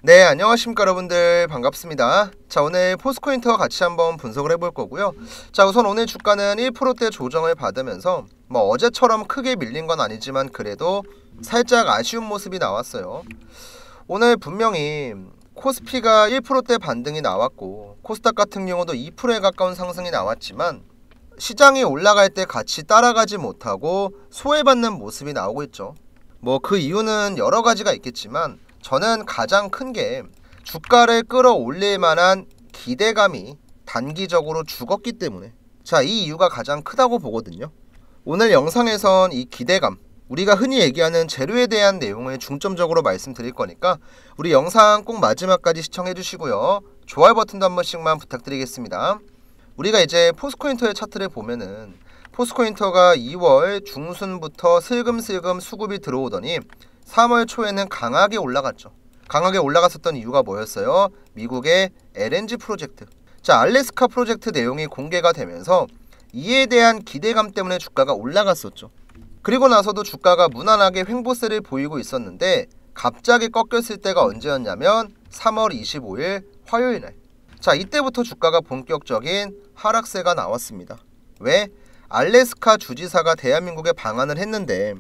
네, 안녕하십니까 여러분들, 반갑습니다. 자, 오늘 포스코인터와 같이 한번 분석을 해볼 거고요. 자, 우선 오늘 주가는 1%대 조정을 받으면서 어제처럼 크게 밀린 건 아니지만 그래도 살짝 아쉬운 모습이 나왔어요. 오늘 분명히 코스피가 1%대 반등이 나왔고 코스닥 같은 경우도 2%에 가까운 상승이 나왔지만 시장이 올라갈 때 같이 따라가지 못하고 소외받는 모습이 나오고 있죠. 그 이유는 여러 가지가 있겠지만 저는 가장 큰 게 주가를 끌어올릴 만한 기대감이 단기적으로 죽었기 때문에, 자, 이 이유가 가장 크다고 보거든요. 오늘 영상에선 이 기대감, 우리가 흔히 얘기하는 재료에 대한 내용을 중점적으로 말씀드릴 거니까 우리 영상 꼭 마지막까지 시청해 주시고요. 좋아요 버튼도 한 번씩만 부탁드리겠습니다. 우리가 이제 포스코인터의 차트를 보면은 포스코인터가 2월 중순부터 슬금슬금 수급이 들어오더니 3월 초에는 강하게 올라갔죠. 강하게 올라갔었던 이유가 뭐였어요? 미국의 LNG 프로젝트. 자, 알래스카 프로젝트 내용이 공개가 되면서 이에 대한 기대감 때문에 주가가 올라갔었죠. 그리고 나서도 주가가 무난하게 횡보세를 보이고 있었는데 갑자기 꺾였을 때가 언제였냐면 3월 25일 화요일날. 자, 이때부터 주가가 본격적인 하락세가 나왔습니다. 왜? 알래스카 주지사가 대한민국에 방한을 했는데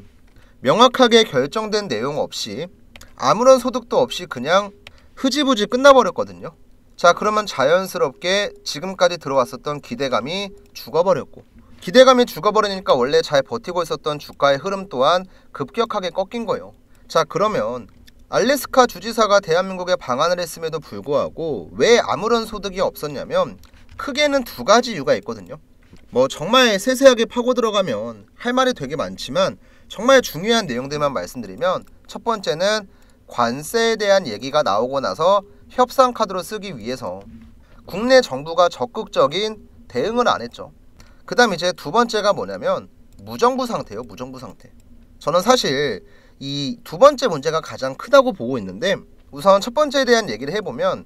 명확하게 결정된 내용 없이 아무런 소득도 없이 그냥 흐지부지 끝나버렸거든요. 자, 그러면 자연스럽게 지금까지 들어왔었던 기대감이 죽어버렸고, 기대감이 죽어버리니까 원래 잘 버티고 있었던 주가의 흐름 또한 급격하게 꺾인 거예요. 자, 그러면 알래스카 주지사가 대한민국에 방한을 했음에도 불구하고 왜 아무런 소득이 없었냐면 크게는 두 가지 이유가 있거든요. 정말 세세하게 파고 들어가면 할 말이 되게 많지만 정말 중요한 내용들만 말씀드리면, 첫 번째는 관세에 대한 얘기가 나오고 나서 협상 카드로 쓰기 위해서 국내 정부가 적극적인 대응을 안 했죠. 그 다음 이제 두 번째가 뭐냐면 무정부 상태예요. 무정부 상태. 저는 사실 이 두 번째 문제가 가장 크다고 보고 있는데, 우선 첫 번째에 대한 얘기를 해보면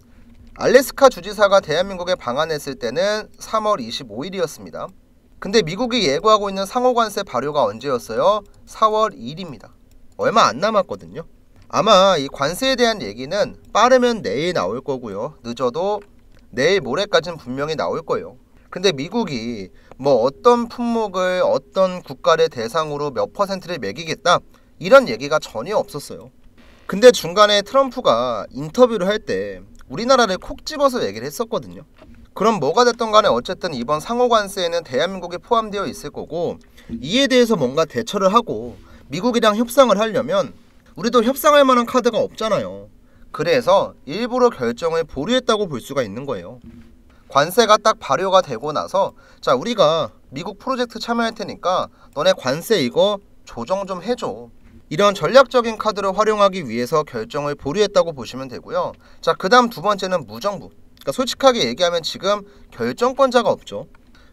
알래스카 주지사가 대한민국에 방한했을 때는 3월 25일이었습니다. 근데 미국이 예고하고 있는 상호관세 발효가 언제였어요? 4월 2일입니다. 얼마 안 남았거든요. 아마 이 관세에 대한 얘기는 빠르면 내일 나올 거고요. 늦어도 내일 모레까지는 분명히 나올 거예요. 근데 미국이 어떤 품목을 어떤 국가를 대상으로 몇 퍼센트를 매기겠다 이런 얘기가 전혀 없었어요. 근데 중간에 트럼프가 인터뷰를 할 때 우리나라를 콕 집어서 얘기를 했었거든요. 그럼 뭐가 됐던 간에 어쨌든 이번 상호관세에는 대한민국이 포함되어 있을 거고, 이에 대해서 뭔가 대처를 하고 미국이랑 협상을 하려면 우리도 협상할 만한 카드가 없잖아요. 그래서 일부러 결정을 보류했다고 볼 수가 있는 거예요. 관세가 딱 발효가 되고 나서, 자, 우리가 미국 프로젝트 참여할 테니까 너네 관세 이거 조정 좀 해줘, 이런 전략적인 카드를 활용하기 위해서 결정을 보류했다고 보시면 되고요. 자, 그 다음 두 번째는 무정부. 그러니까 솔직하게 얘기하면 지금 결정권자가 없죠.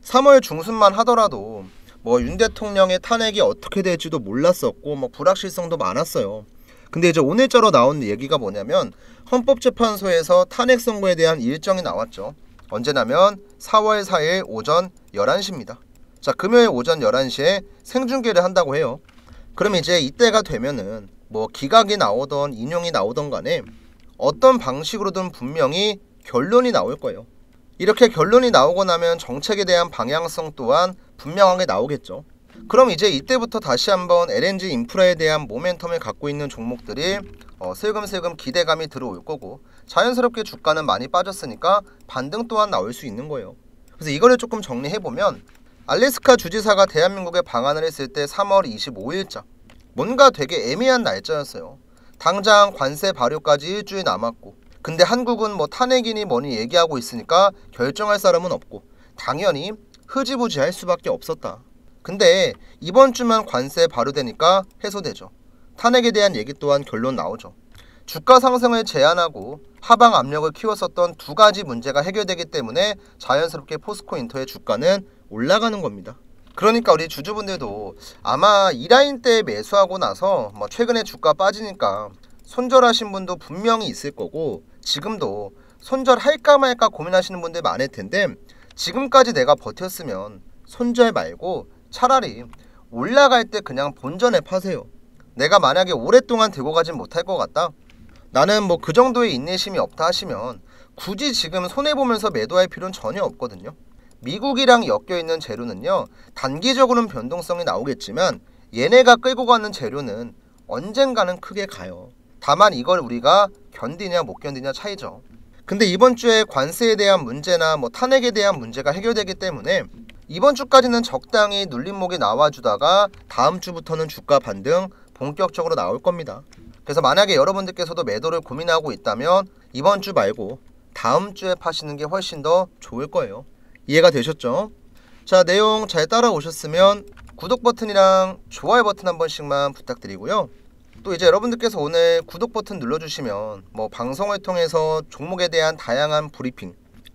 3월 중순만 하더라도 윤 대통령의 탄핵이 어떻게 될지도 몰랐었고 불확실성도 많았어요. 근데 이제 오늘자로 나온 얘기가 뭐냐면 헌법재판소에서 탄핵 선고에 대한 일정이 나왔죠. 언제냐면 4월 4일 오전 11시입니다. 자, 금요일 오전 11시에 생중계를 한다고 해요. 그럼 이제 이때가 되면은 기각이 나오던 인용이 나오던 간에 어떤 방식으로든 분명히 결론이 나올 거예요. 이렇게 결론이 나오고 나면 정책에 대한 방향성 또한 분명하게 나오겠죠. 그럼 이제 이때부터 다시 한번 LNG 인프라에 대한 모멘텀을 갖고 있는 종목들이 슬금슬금 기대감이 들어올 거고, 자연스럽게 주가는 많이 빠졌으니까 반등 또한 나올 수 있는 거예요. 그래서 이거를 조금 정리해보면 알래스카 주지사가 대한민국에 방한을 했을 때 3월 25일자, 뭔가 되게 애매한 날짜였어요. 당장 관세 발효까지 일주일 남았고, 근데 한국은 탄핵이니 뭐니 얘기하고 있으니까 결정할 사람은 없고 당연히 흐지부지 할 수밖에 없었다. 근데 이번 주만 관세 발효되니까 해소되죠. 탄핵에 대한 얘기 또한 결론 나오죠. 주가 상승을 제한하고 하방 압력을 키웠었던 두 가지 문제가 해결되기 때문에 자연스럽게 포스코인터의 주가는 올라가는 겁니다. 그러니까 우리 주주분들도 아마 이 라인 때 매수하고 나서 최근에 주가 빠지니까 손절하신 분도 분명히 있을 거고, 지금도 손절할까 말까 고민하시는 분들 많을 텐데, 지금까지 내가 버텼으면 손절 말고 차라리 올라갈 때 그냥 본전에 파세요. 내가 만약에 오랫동안 들고 가진 못할 것 같다, 나는 뭐 그 정도의 인내심이 없다 하시면 굳이 지금 손해보면서 매도할 필요는 전혀 없거든요. 미국이랑 엮여있는 재료는요, 단기적으로는 변동성이 나오겠지만 얘네가 끌고 가는 재료는 언젠가는 크게 가요. 다만 이걸 우리가 견디냐 못 견디냐 차이죠. 근데 이번 주에 관세에 대한 문제나 뭐 탄핵에 대한 문제가 해결되기 때문에 이번 주까지는 적당히 눌림목이 나와주다가 다음 주부터는 주가 반등 본격적으로 나올 겁니다. 그래서 만약에 여러분들께서도 매도를 고민하고 있다면 이번 주 말고 다음 주에 파시는 게 훨씬 더 좋을 거예요. 이해가 되셨죠? 자, 내용 잘 따라오셨으면 구독 버튼이랑 좋아요 버튼 한 번씩만 부탁드리고요. 또 이제 여러분들께서 오늘 구독 버튼 눌러주시면 뭐 방송을 통해서 종목에 대한 다양한 브리핑,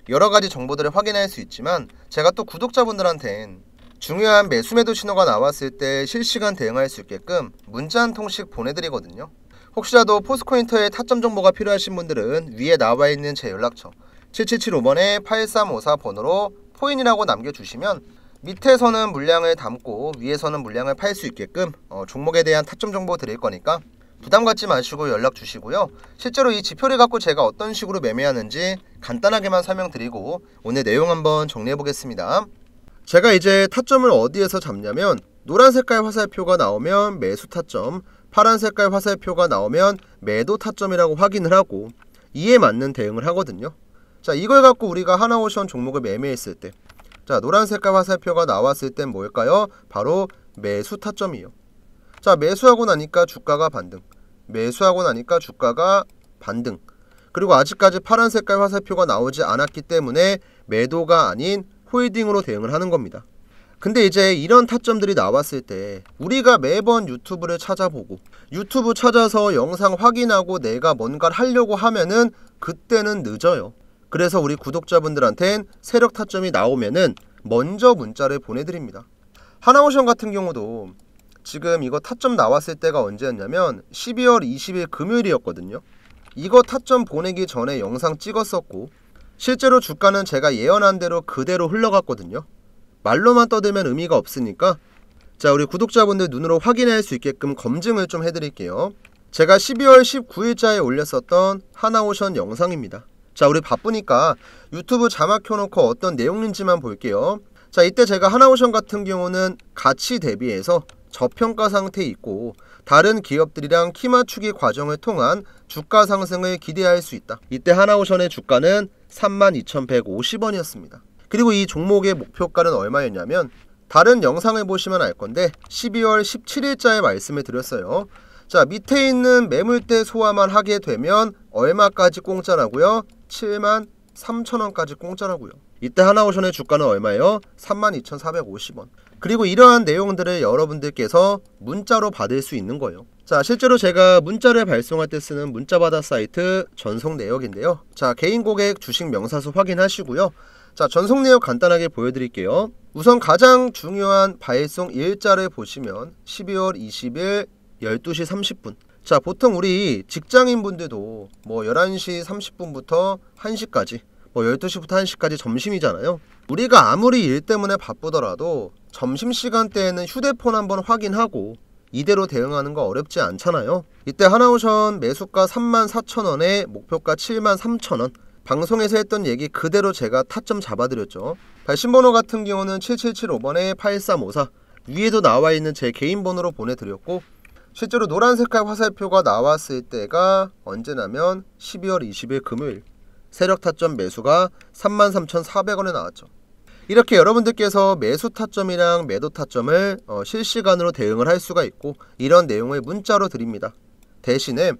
여러가지 정보들을 확인할 수 있지만 제가 또 구독자분들한텐 중요한 매수 매도 신호가 나왔을 때 실시간 대응할 수 있게끔 문자 한 통씩 보내드리거든요. 혹시라도 포스코인터의 타점 정보가 필요하신 분들은 위에 나와있는 제 연락처 7775번에 8354 번호로 포인이라고 남겨주시면 밑에서는 물량을 담고 위에서는 물량을 팔 수 있게끔 종목에 대한 타점 정보 드릴 거니까 부담 갖지 마시고 연락 주시고요. 실제로 이 지표를 갖고 제가 어떤 식으로 매매하는지 간단하게만 설명드리고 오늘 내용 한번 정리해 보겠습니다. 제가 이제 타점을 어디에서 잡냐면 노란 색깔 화살표가 나오면 매수 타점, 파란 색깔 화살표가 나오면 매도 타점이라고 확인을 하고 이에 맞는 대응을 하거든요. 자, 이걸 갖고 우리가 하나오션 종목을 매매했을 때, 자, 노란 색깔 화살표가 나왔을 땐 뭘까요? 바로 매수 타점이요. 자, 매수하고 나니까 주가가 반등, 매수하고 나니까 주가가 반등, 그리고 아직까지 파란 색깔 화살표가 나오지 않았기 때문에 매도가 아닌 홀딩으로 대응을 하는 겁니다. 근데 이제 이런 타점들이 나왔을 때 우리가 매번 유튜브를 찾아보고 유튜브 찾아서 영상 확인하고 내가 뭔가를 하려고 하면은 그때는 늦어요. 그래서 우리 구독자분들한텐 세력 타점이 나오면은 먼저 문자를 보내드립니다. 하나오션 같은 경우도 지금 이거 타점 나왔을 때가 언제였냐면 12월 20일 금요일이었거든요. 이거 타점 보내기 전에 영상 찍었었고 실제로 주가는 제가 예언한 대로 그대로 흘러갔거든요. 말로만 떠들면 의미가 없으니까 자, 우리 구독자분들 눈으로 확인할 수 있게끔 검증을 좀 해드릴게요. 제가 12월 19일자에 올렸었던 하나오션 영상입니다. 자, 우리 바쁘니까 유튜브 자막 켜놓고 어떤 내용인지만 볼게요. 자, 이때 제가 하나오션 같은 경우는 가치 대비해서 저평가 상태에 있고 다른 기업들이랑 키 맞추기 과정을 통한 주가 상승을 기대할 수 있다. 이때 하나오션의 주가는 32,150원이었습니다. 그리고 이 종목의 목표가는 얼마였냐면 다른 영상을 보시면 알 건데 12월 17일자에 말씀을 드렸어요. 자, 밑에 있는 매물대 소화만 하게 되면 얼마까지 공짜라고요? 73,000원까지 공짜라고요. 이때 하나오션의 주가는 얼마예요? 32,450원. 그리고 이러한 내용들을 여러분들께서 문자로 받을 수 있는 거예요. 자, 실제로 제가 문자를 발송할 때 쓰는 문자받아 사이트 전송 내역인데요. 자, 개인 고객 주식 명사수 확인하시고요. 자, 전송 내역 간단하게 보여드릴게요. 우선 가장 중요한 발송 일자를 보시면 12월 20일 12시 30분. 자, 보통 우리 직장인분들도 뭐 11시 30분부터 1시까지 뭐 12시부터 1시까지 점심이잖아요. 우리가 아무리 일 때문에 바쁘더라도 점심시간대에는 휴대폰 한번 확인하고 이대로 대응하는 거 어렵지 않잖아요. 이때 하나오션 매수가 34,000원에 목표가 73,000원. 방송에서 했던 얘기 그대로 제가 타점 잡아드렸죠. 발신번호 같은 경우는 7775번에 8354 위에도 나와있는 제 개인 번호로 보내드렸고 실제로 노란 색깔 화살표가 나왔을 때가 언제냐면 12월 20일 금요일 세력 타점 매수가 33,400원에 나왔죠. 이렇게 여러분들께서 매수 타점이랑 매도 타점을 실시간으로 대응을 할 수가 있고 이런 내용을 문자로 드립니다. 대신에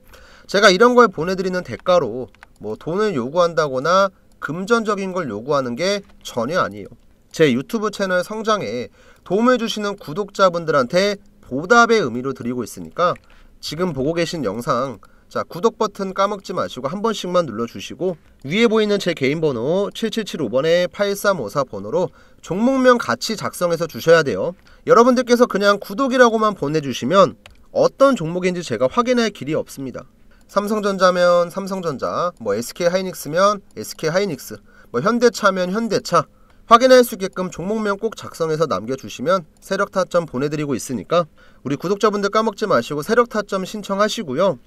제가 이런 걸 보내드리는 대가로 뭐 돈을 요구한다거나 금전적인 걸 요구하는 게 전혀 아니에요. 제 유튜브 채널 성장에 도움을 주시는 구독자분들한테 보답의 의미로 드리고 있으니까 지금 보고 계신 영상 자, 구독 버튼 까먹지 마시고 한 번씩만 눌러주시고 위에 보이는 제 개인 번호 7775번에 8354 번호로 종목명 같이 작성해서 주셔야 돼요. 여러분들께서 그냥 구독이라고만 보내주시면 어떤 종목인지 제가 확인할 길이 없습니다. 삼성전자면 삼성전자, 뭐 SK하이닉스면 SK하이닉스, 뭐 현대차면 현대차 확인할 수 있게끔 종목명 꼭 작성해서 남겨주시면 세력타점 보내드리고 있으니까 우리 구독자분들 까먹지 마시고 세력타점 신청하시고요.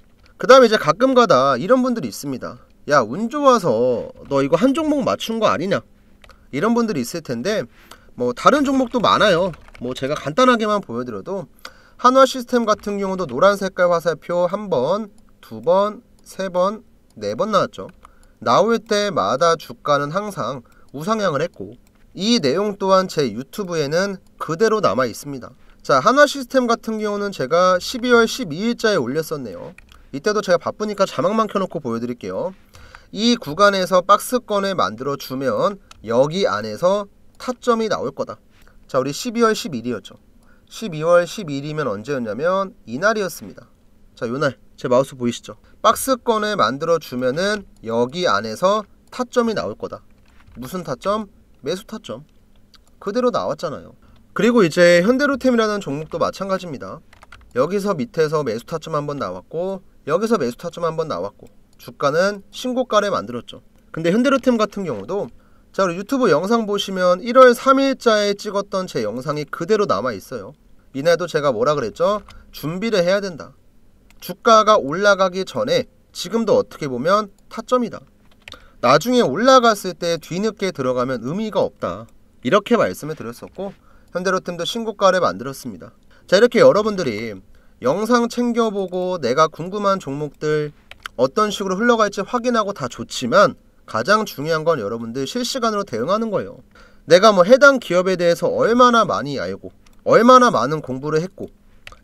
그 다음에 이제 가끔가다 이런 분들이 있습니다. 야, 운 좋아서 너 이거 한 종목 맞춘 거 아니냐, 이런 분들이 있을 텐데, 뭐 다른 종목도 많아요. 뭐 제가 간단하게만 보여드려도 한화시스템 같은 경우도 노란 색깔 화살표 1번, 2번, 3번, 4번 나왔죠. 나올 때마다 주가는 항상 우상향을 했고, 이 내용 또한 제 유튜브에는 그대로 남아 있습니다. 자, 한화시스템 같은 경우는 제가 12월 12일자에 올렸었네요. 이때도 제가 바쁘니까 자막만 켜놓고 보여드릴게요. 이 구간에서 박스권을 만들어주면 여기 안에서 타점이 나올 거다. 자, 우리 12월 10일이었죠. 12월 10일이면 언제였냐면 이날이었습니다. 자, 요날 제 마우스 보이시죠? 박스권을 만들어주면은 여기 안에서 타점이 나올 거다. 무슨 타점? 매수 타점. 그대로 나왔잖아요. 그리고 이제 현대로템이라는 종목도 마찬가지입니다. 여기서 밑에서 매수 타점 한번 나왔고, 여기서 매수 타점 한번 나왔고, 주가는 신고가를 만들었죠. 근데 현대로템 같은 경우도, 자, 우리 유튜브 영상 보시면 1월 3일자에 찍었던 제 영상이 그대로 남아 있어요. 이날도 제가 뭐라 그랬죠? 준비를 해야 된다. 주가가 올라가기 전에 지금도 어떻게 보면 타점이다. 나중에 올라갔을 때 뒤늦게 들어가면 의미가 없다. 이렇게 말씀을 드렸었고, 현대로템도 신고가를 만들었습니다. 자, 이렇게 여러분들이 영상 챙겨보고 내가 궁금한 종목들 어떤 식으로 흘러갈지 확인하고 다 좋지만, 가장 중요한 건 여러분들 실시간으로 대응하는 거예요. 내가 뭐 해당 기업에 대해서 얼마나 많이 알고 얼마나 많은 공부를 했고,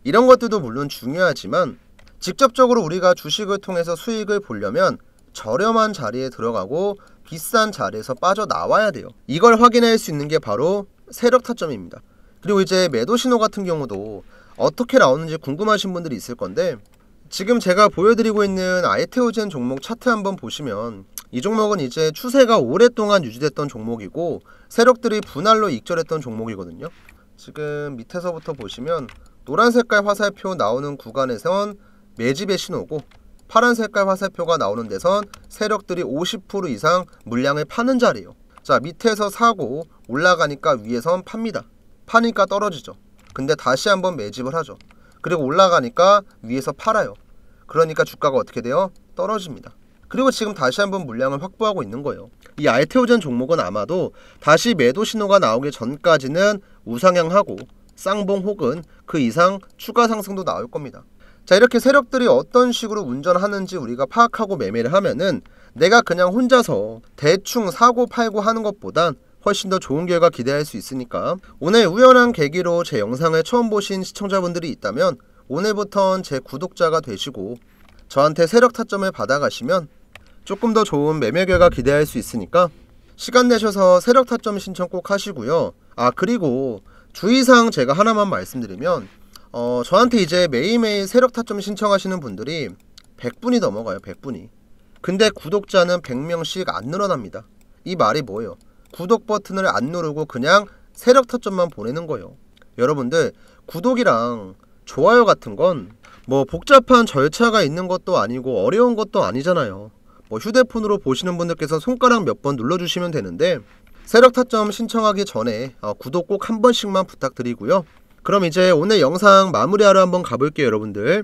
이런 것들도 물론 중요하지만, 직접적으로 우리가 주식을 통해서 수익을 보려면 저렴한 자리에 들어가고 비싼 자리에서 빠져나와야 돼요. 이걸 확인할 수 있는 게 바로 세력 타점입니다. 그리고 이제 매도 신호 같은 경우도 어떻게 나오는지 궁금하신 분들이 있을 건데, 지금 제가 보여드리고 있는 아이테오젠 종목 차트 한번 보시면, 이 종목은 이제 추세가 오랫동안 유지됐던 종목이고 세력들이 분할로 익절했던 종목이거든요. 지금 밑에서부터 보시면 노란 색깔 화살표 나오는 구간에선 매집의 신호고, 파란 색깔 화살표가 나오는 데선 세력들이 50% 이상 물량을 파는 자리예요. 자, 밑에서 사고 올라가니까 위에선 팝니다. 파니까 떨어지죠. 근데 다시 한번 매집을 하죠. 그리고 올라가니까 위에서 팔아요. 그러니까 주가가 어떻게 돼요? 떨어집니다. 그리고 지금 다시 한번 물량을 확보하고 있는 거예요. 이 알테오젠 종목은 아마도 다시 매도 신호가 나오기 전까지는 우상향하고 쌍봉 혹은 그 이상 추가 상승도 나올 겁니다. 자, 이렇게 세력들이 어떤 식으로 운전하는지 우리가 파악하고 매매를 하면은 내가 그냥 혼자서 대충 사고 팔고 하는 것보단 훨씬 더 좋은 결과 기대할 수 있으니까, 오늘 우연한 계기로 제 영상을 처음 보신 시청자분들이 있다면 오늘부턴 제 구독자가 되시고 저한테 세력 타점을 받아가시면 조금 더 좋은 매매 결과 기대할 수 있으니까 시간 내셔서 세력 타점 신청 꼭 하시고요. 아, 그리고 주의사항 제가 하나만 말씀드리면, 저한테 이제 매일매일 세력 타점 신청하시는 분들이 100분이 넘어가요. 100분이. 근데 구독자는 100명씩 안 늘어납니다. 이 말이 뭐예요? 구독 버튼을 안 누르고 그냥 세력 타점만 보내는 거예요. 여러분들, 구독이랑 좋아요 같은 건 뭐 복잡한 절차가 있는 것도 아니고 어려운 것도 아니잖아요. 뭐 휴대폰으로 보시는 분들께서 손가락 몇 번 눌러주시면 되는데, 세력 타점 신청하기 전에 구독 꼭 한 번씩만 부탁드리고요. 그럼 이제 오늘 영상 마무리하러 한번 가볼게요, 여러분들.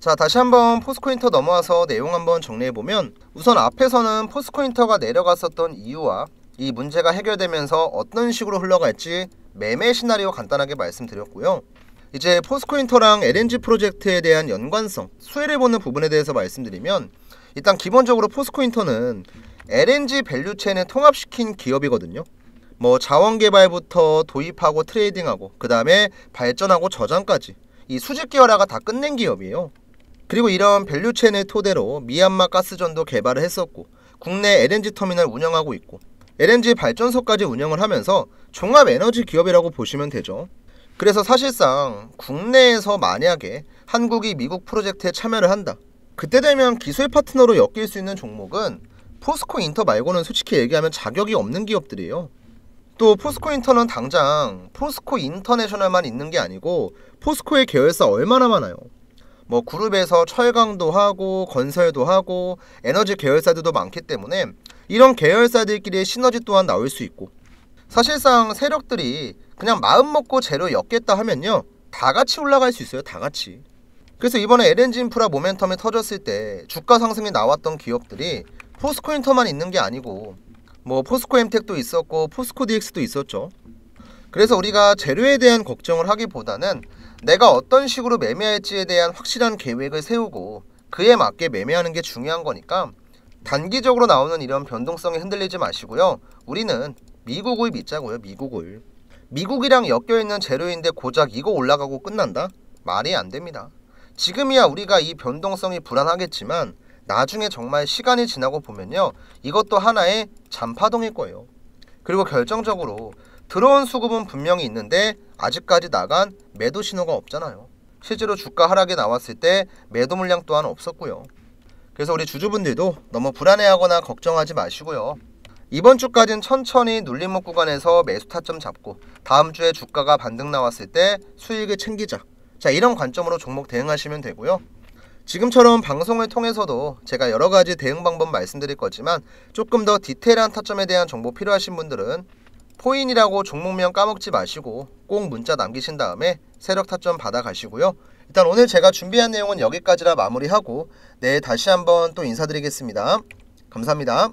자, 다시 한번 포스코인터 넘어와서 내용 한번 정리해보면, 우선 앞에서는 포스코인터가 내려갔었던 이유와 이 문제가 해결되면서 어떤 식으로 흘러갈지 매매 시나리오 간단하게 말씀드렸고요. 이제 포스코인터랑 LNG 프로젝트에 대한 연관성, 수혜를 보는 부분에 대해서 말씀드리면, 일단 기본적으로 포스코인터는 LNG 밸류체인을 통합시킨 기업이거든요. 뭐 자원개발부터 도입하고 트레이딩하고 그 다음에 발전하고 저장까지 이 수직 계열화가 다 끝낸 기업이에요. 그리고 이런 밸류체인을 토대로 미얀마 가스전도 개발을 했었고, 국내 LNG 터미널 운영하고 있고, LNG 발전소까지 운영을 하면서 종합 에너지 기업이라고 보시면 되죠. 그래서 사실상 국내에서 만약에 한국이 미국 프로젝트에 참여를 한다, 그때 되면 기술 파트너로 엮일 수 있는 종목은 포스코인터 말고는 솔직히 얘기하면 자격이 없는 기업들이에요. 또 포스코인터는 당장 포스코인터내셔널만 있는 게 아니고 포스코의 계열사 얼마나 많아요. 뭐 그룹에서 철강도 하고 건설도 하고 에너지 계열사들도 많기 때문에 이런 계열사들끼리의 시너지 또한 나올 수 있고, 사실상 세력들이 그냥 마음 먹고 재료 엮겠다 하면요, 다 같이 올라갈 수 있어요. 다 같이. 그래서 이번에 LNG 인프라 모멘텀이 터졌을 때 주가 상승이 나왔던 기업들이 포스코인터만 있는 게 아니고 뭐 포스코엠텍도 있었고 포스코DX도 있었죠. 그래서 우리가 재료에 대한 걱정을 하기보다는 내가 어떤 식으로 매매할지에 대한 확실한 계획을 세우고 그에 맞게 매매하는 게 중요한 거니까 단기적으로 나오는 이런 변동성에 흔들리지 마시고요. 우리는 미국을 믿자고요. 미국이랑 엮여있는 재료인데 고작 이거 올라가고 끝난다? 말이 안 됩니다. 지금이야 우리가 이 변동성이 불안하겠지만 나중에 정말 시간이 지나고 보면요, 이것도 하나의 잔파동일 거예요. 그리고 결정적으로 들어온 수급은 분명히 있는데 아직까지 나간 매도 신호가 없잖아요. 실제로 주가 하락이 나왔을 때 매도 물량 또한 없었고요. 그래서 우리 주주분들도 너무 불안해하거나 걱정하지 마시고요. 이번 주까지는 천천히 눌림목 구간에서 매수 타점 잡고 다음 주에 주가가 반등 나왔을 때 수익을 챙기자. 자, 이런 관점으로 종목 대응하시면 되고요. 지금처럼 방송을 통해서도 제가 여러가지 대응 방법 말씀드릴 거지만 조금 더 디테일한 타점에 대한 정보 필요하신 분들은 포인이라고 종목명 까먹지 마시고 꼭 문자 남기신 다음에 세력 타점 받아가시고요. 일단 오늘 제가 준비한 내용은 여기까지라 마무리하고 내일 다시 한번 또 인사드리겠습니다. 감사합니다.